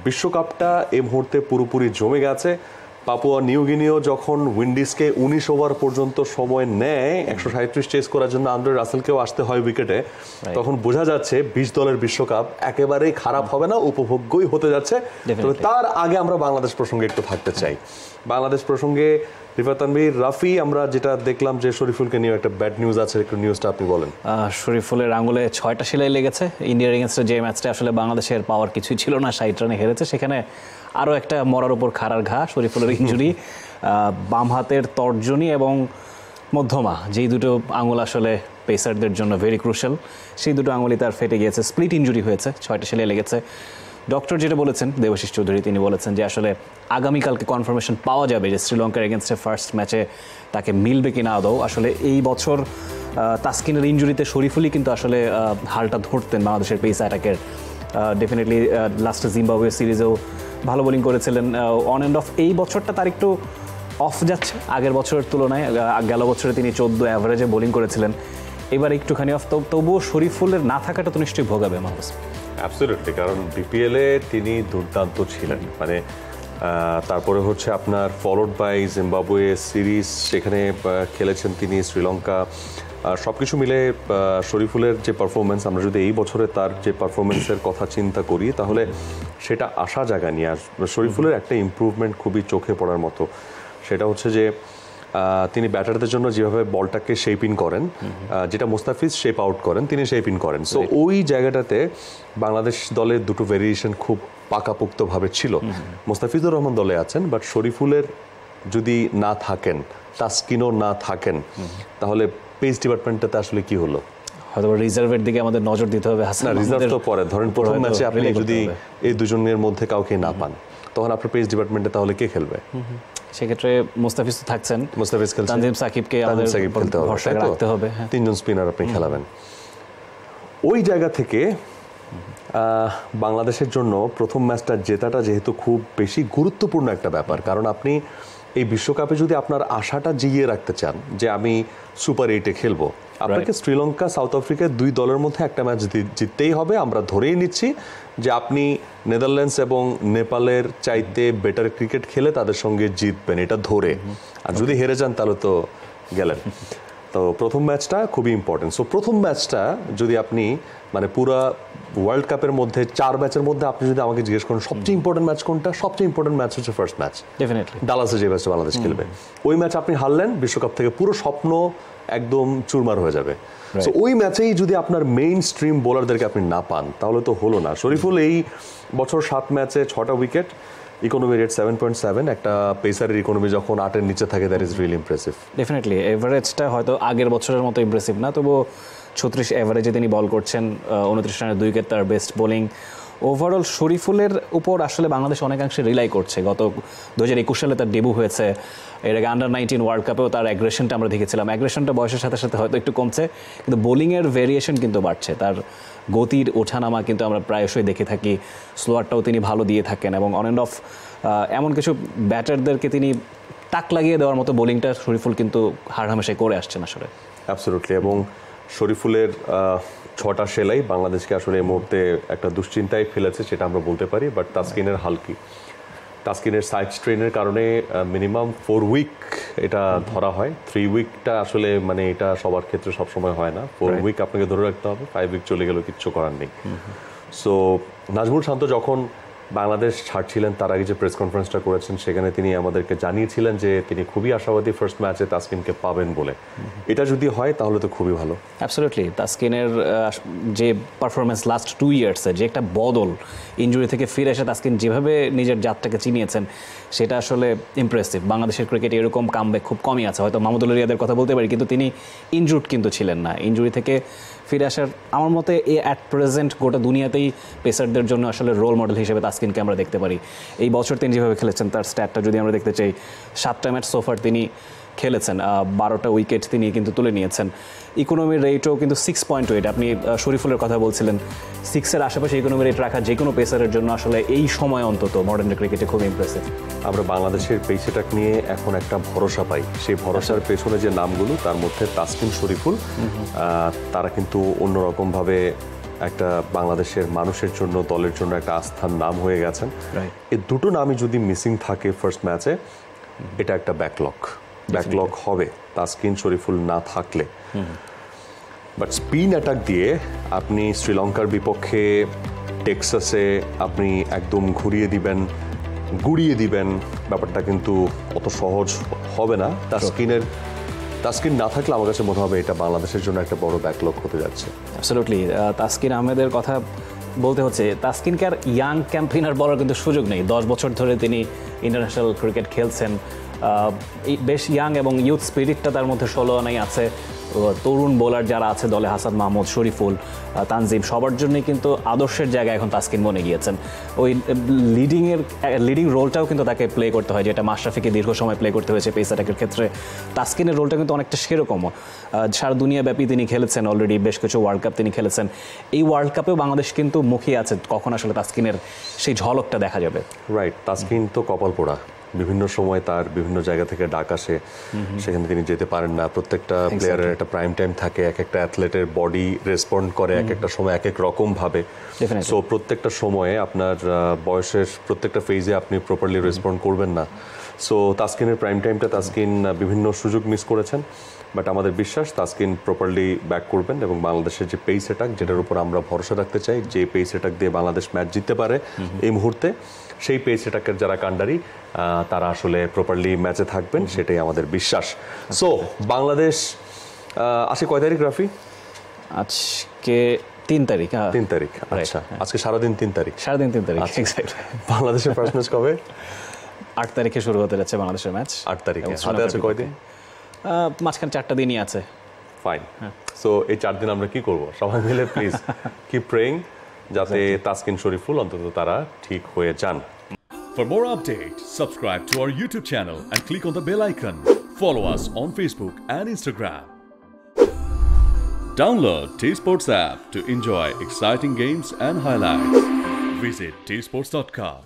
বিশ্বকাপটা এই মুহূর্তে পুরোপুরি জমে গেছে। পাপুয়া নিউগিনিও যখন উইন্ডিজকে 19 ওভার পর্যন্ত সময় নেয় 137 চেস করার জন্য আন্দ্রে রাসেলকেও আসতে হয় উইকেটে, তখন বোঝা যাচ্ছে 20 দলের বিশ্বকাপ একেবারেই খারাপ হবে না, উপভোগ্যই হতে যাচ্ছে। তবে তার আগে আমরা বাংলাদেশ প্রসঙ্গে একটু থাকতে চাই। বাংলাদেশ প্রসঙ্গে রিফাত তানভীর, রাফি, আমরা যেটা দেখলাম যে শরীফুলকে নিয়ে একটা ব্যাড নিউজ আছে, একটু নিউজটা আপনি বলেন। শরীফুলের আঙুলে 6টা সেলাই লেগেছে। ইন্ডিয়ার এগেনস্টে যে ম্যাচটা আসলে বাংলাদেশের পাওয়ার কিছুই ছিল না, 60 রানে হেরেছে, সেখানে আরও একটা মরার উপর খাড়ার ঘা শরীফুলের ইনজুরি। বাম হাতের তর্জনী এবং মধ্যমা, যেই দুটো আঙুল আসলে পেসারদের জন্য ভেরি ক্রুশাল, সেই দুটো আঙুলই তার ফেটে গিয়েছে, স্প্লিট ইনজুরি হয়েছে, 6টা সেলাই লেগেছে। ডক্টর যেটা বলেছেন, দেবাশিস চৌধুরী, তিনি বলেছেন যে আসলে আগামীকালকে কনফার্মেশন পাওয়া যাবে যে শ্রীলঙ্কার এগেনস্টে ফার্স্ট ম্যাচে তাকে মিলবে কি না আদৌ। আসলে এই বছর তাসকিনের ইনজুরিতে শরীফুলই কিন্তু আসলে হালটা ধরতেন বাংলাদেশের পেস অ্যাটাকের। ডেফিনেটলি লাস্টে জিম্বাবুয়ে সিরিজেও ভালো বোলিং করেছিলেন। অন অ্যান্ড অফ এই বছরটা তার একটু অফ যাচ্ছে আগের বছরের তুলনায়। গেল বছরে তিনি 14 অ্যাভারেজে বোলিং করেছিলেন, এবার একটুখানি অফ। তবুও শরীফুলের না থাকাটা তো নিশ্চয়ই ভোগাবে মাহফুজ। অ্যাবসলিউটলি, কারণ বিপিএলে তিনি দুর্দান্ত ছিলেন, মানে তারপরে হচ্ছে আপনার ফলোড বাই জিম্বাবুয়ে সিরিজ, সেখানে খেলেছেন তিনি, শ্রীলঙ্কা, সব কিছু মিলে শরীফুলের যে পারফরমেন্স, আমরা যদি এই বছরে তার যে পারফরমেন্সের কথা চিন্তা করি তাহলে সেটা আশা জায়গা নিয়ে আর শরীফুলের একটা ইমপ্রুভমেন্ট খুবই চোখে পড়ার মতো। সেটা হচ্ছে যে তিনি ব্যাটারদের জন্য যেভাবে বলটাকে শেপ ইন করেন, যেটা মুস্তাফিজ শেপ আউট করেন, তিনি শেপ ইন করেন। সো ওই জায়গাটাতে বাংলাদেশ দলের দুটো ভেরিয়েশন খুব পাকাপোক্তভাবে ছিল। মুস্তাফিজুর রহমান দলে আছেন, বাট শরীফুলের যদি না থাকেন, তাসকিনও না থাকেন, তাহলে পেস ডিপার্টমেন্টটাতে আসলে কি হলো? হয়তো রিজার্ভের দিকে আমাদের নজর দিতে হবে। না, রিজার্ভ তো পরে, ধরেন প্রথম ম্যাচে আপনি যদি এই দুজনের মধ্যে কাউকে না পান, তখন আপনার পেস ডিপার্টমেন্টে তাহলে কে খেলবে? সেক্ষেত্রে মুস্তাফিজ তো থাকছেন, মুস্তাফিজ খেলছেন, তানজিম সাকিবকে আমাদের ভরসা রাখতে হবে। তিনজন স্পিনার আপনি খেলাবেন। ওই জায়গা থেকে বাংলাদেশের জন্য প্রথম ম্যাচটা জেতাটা যেহেতু খুব বেশি গুরুত্বপূর্ণ একটা ব্যাপার, কারণ আপনি এই বিশ্বকাপে যদি আপনার আশাটা জিগিয়ে রাখতে চান যে আমি সুপার 8-এ খেলবো, আপনাকে শ্রীলঙ্কা, সাউথ আফ্রিকা, দুই দলের মধ্যে একটা ম্যাচ জিততেই হবে। আমরা ধরেই নিচ্ছি যে আপনি নেদারল্যান্ডস এবং নেপালের চাইতে বেটার ক্রিকেট খেলে তাদের সঙ্গে জিতবেন, এটা ধরে। আর যদি হেরে যান তাহলে তো গেলেন। তো প্রথম ম্যাচটা খুবই ইম্পর্টেন্ট। সো প্রথম ম্যাচটা যদি আপনি মানে পুরা ওয়ার্ল্ড কাপের মধ্যে 4 ম্যাচের মধ্যে আপনি যদি আমাকে জিজ্ঞেস করেন সবচেয়ে ইম্পর্টেন্ট ম্যাচ কোনটা, সবচেয়ে ইম্পর্টেন্ট ম্যাচ হচ্ছে ফার্স্ট ম্যাচ, ডেফিনেটলি ডালাসে যে ম্যাচে বাংলাদেশ খেলবে। ওই ম্যাচ আপনি হারলেন, বিশ্বকাপ থেকে পুরো স্বপ্ন একদম চুরমার হয়ে যাবে। সো ওই ম্যাচেই যদি আপনার মেইন স্ট্রিম বোলারদেরকে আপনি না পান তাহলে তো হলো না। শরীফুল এই বছর 7 ম্যাচে 6টা উইকেট, ইকোনমি রেট 7.7, একটা পেসারের ইকোনমি যখন 8-এর নিচে থাকে, that is really impressive. Definitely এভারেজটা হয়তো আগের বছরের মতো ইমপ্রেসিভ না, তবুও 36 এভারেজে তিনি বল করছেন, 29 রানের 2 উইকেট তার বেস্ট বোলিং। ওভারঅল শরীফুলের উপর আসলে বাংলাদেশ অনেকাংশে রিলাই করছে। গত 2021 সালে তার ডেবু হয়েছে, এর আগে আন্ডার-19 ওয়ার্ল্ড কাপেও তার অ্যাগ্রেশনটা আমরা দেখেছিলাম। অ্যাগ্রেশনটা বয়সের সাথে সাথে হয়তো একটু কমছে, কিন্তু বোলিংয়ের ভেরিয়েশন কিন্তু বাড়ছে, তার গতির ওঠানামা কিন্তু আমরা প্রায়শই দেখে থাকি। স্লোয়ারটাও তিনি ভালো দিয়ে থাকেন এবং অন অ্যান্ড অফ এমন কিছু ব্যাটারদেরকে তিনি টাক লাগিয়ে দেওয়ার মতো বোলিংটা শরীফুল কিন্তু হারহামেশাই করে আসছেন আসলে। অ্যাবসলিউটলি। এবং শরীফুলের 6টা সেলাই বাংলাদেশকে আসলে এই মুহূর্তে একটা দুশ্চিন্তায় ফেলেছে, সেটা আমরা বলতে পারি। বাট তাসকিনের হালকি, তাসকিনের সাইড স্ট্রেনের কারণে মিনিমাম 4 উইক এটা ধরা হয়। 3 উইকটা আসলে মানে এটা সবার ক্ষেত্রে সবসময় হয় না। 4 উইক আপনাকে ধরে রাখতে হবে, 5 উইক চলে গেলেও কিচ্ছু করার নেই। সো নাজমুল শান্ত যখন বাংলাদেশ ছাড়ছিলেন, তার আগে যে প্রেস কনফারেন্সটা করেছেন সেখানে তিনি আমাদেরকে জানিয়েছিলেন যে তিনি খুবই আশাবাদী ফার্স্ট ম্যাচে তাসকিনকে পাবেন বলে। এটা যদি হয় তাহলে তো খুবই ভালো। অ্যাবসলিউটলি। তাসকিনের যে পারফরমেন্স লাস্ট 2 ইয়ার্সে, যে একটা বদল, ইনজুরি থেকে ফিরে এসে তাসকিন যেভাবে নিজের জাতটাকে চিনিয়েছেন সেটা আসলে ইমপ্রেসিভ। বাংলাদেশের ক্রিকেটে এরকম কামব্যাক খুব কমই আছে, হয়তো মাহমুদুল রিয়াদের কথা বলতে পারি, কিন্তু তিনি ইনজুর্ড কিন্তু ছিলেন না। ইনজুরি থেকে ফিরে আসার আমার মতে অ্যাট প্রেজেন্ট গোটা দুনিয়াতেই পেসারদের জন্য আসলে রোল মডেল হিসেবে তাসকিনকে আমরা দেখতে পারি। এই বছর তিনি যেভাবে খেলেছেন, তার স্ট্যাটটা যদি আমরা দেখতে চাই, 7টা ম্যাচ সোফার তিনি খেলেছেন, 12টা উইকেট তিনি কিন্তু তুলে নিয়েছেন। ইকোনমি রেটও কিন্তু 6.8। আপনি শরীফুলের কথা বলছিলেন, 6-এর আশেপাশে ইকোনমি রেট রাখা যে কোনো পেসারের জন্য আসলে এই সময় অন্তত মডার্ন ক্রিকেটে খুব ইমপ্রেসিভ। আমরা বাংলাদেশের পেস অ্যাটাক নিয়ে এখন একটা ভরসা পাই, সেই ভরসার পেছনে যে নামগুলো, তার মধ্যে তাসকিন, শরীফুল, তারা কিন্তু অন্যরকমভাবে একটা বাংলাদেশের মানুষের জন্য, দলের জন্য একটা আস্থার নাম হয়ে গেছেন। Right. এই দুটো নামই যদি মিসিং থাকে ফার্স্ট ম্যাচে, এটা একটা ব্যাকলগ হবে তাসকিন শরীফুল না থাকলে। বাট স্পিন অ্যাটাক দিয়ে আপনি শ্রীলঙ্কার বিপক্ষে টেক্সাসে আপনি একদম গুড়িয়ে দিবেন, ব্যাপারটা কিন্তু অত সহজ হবে না। তাসকিন না থাকলে আমার কাছে মনে হবে এটা বাংলাদেশের জন্য একটা বড় ব্যাকলগ হতে যাচ্ছে। অ্যাবসলিউটলি। তাসকিন আহমেদের কথা বলতে হচ্ছে, তাসকিনকে আর ইয়াং ক্যাম্পেইনার বলার কিন্তু সুযোগ নেই। 10 বছর ধরে তিনি ইন্টারন্যাশনাল ক্রিকেট খেলছেন, বেশ ইয়াং এবং ইউথ স্পিরিটটা তার মধ্যে 16 আনাই আছে। তরুণ বোলার যারা আছে দলে, হাসান মাহমুদ, শরীফুল, তানজিম, সবার জন্যই কিন্তু আদর্শের জায়গায় এখন তাসকিন বনে গিয়েছেন। ওই লিডিং রোলটাও কিন্তু তাকে প্লে করতে হয়, যেটা মাশরাফিকে দীর্ঘ সময় প্লে করতে হয়েছে পেস অ্যাটাকের ক্ষেত্রে। তাসকিনের রোলটা কিন্তু অনেকটা সেরকম। সারা দুনিয়াব্যাপী তিনি খেলেছেন, অলরেডি বেশ কিছু ওয়ার্ল্ড কাপ তিনি খেলেছেন। এই ওয়ার্ল্ড কাপেও বাংলাদেশ কিন্তু মুখিয়ে আছে কখন আসলে তাসকিনের সেই ঝলকটা দেখা যাবে। রাইট, তাসকিন তো কপাল পোড়া, বিভিন্ন সময় তার বিভিন্ন জায়গা থেকে ডাক আসে, সেখানে তিনি যেতে পারেন না। প্রত্যেকটা প্লেয়ারের একটা প্রাইম টাইম থাকে, এক একটা অ্যাথলেটের বডি রেসপন্ড করে এক একটা সময় এক এক রকম ভাবে। সো প্রত্যেকটা সময়ে আপনার বয়সের প্রত্যেকটা ফেজে আপনি প্রপারলি রেসপন্ড করবেন না। সো তাসকিনের প্রাইম টাইমটা তাসকিন বিভিন্ন সুযোগ মিস করেছেন, বাট আমাদের বিশ্বাস তাসকিন প্রপারলি ব্যাক করবেন এবং বাংলাদেশের যে পেস অ্যাটাক, যেটার উপর আমরা ভরসা রাখতে চাই, যে পেস অ্যাটাক দিয়ে বাংলাদেশ ম্যাচ জিততে পারে এই মুহূর্তে, সেই পেস অ্যাটাকের যারা কাণ্ডারি তারা আসলে প্রপারলি ম্যাচে থাকবেন, সেটাই আমাদের বিশ্বাস। সো বাংলাদেশ আজকে কয় তারিখ রাফি? আজকে 3 তারিখ। 3 তারিখ, আচ্ছা। আজকে সারাদিন 3 তারিখ, সারাদিন 3 তারিখ। বাংলাদেশের ফার্স্ট ম্যাচ কবে? 8 তারিখে শুরু হতে যাচ্ছে বাংলাদেশের ম্যাচ। 8 তারিখে। হাতে আছে কয়দিন? মাঝখানে 4টা দিনই আছে। ফাইন। সো এই 4 দিন আমরা কি করব? সবাই মিলে প্লিজ কিপ প্রেইং যাতে তাসকিন শরীফুল অন্তত তারা ঠিক হয়ে যান। For more updates, subscribe to our YouTube channel and click on the bell icon. Follow us on Facebook and Instagram. Download T-Sports app to enjoy exciting games and highlights. Visit tsports.com.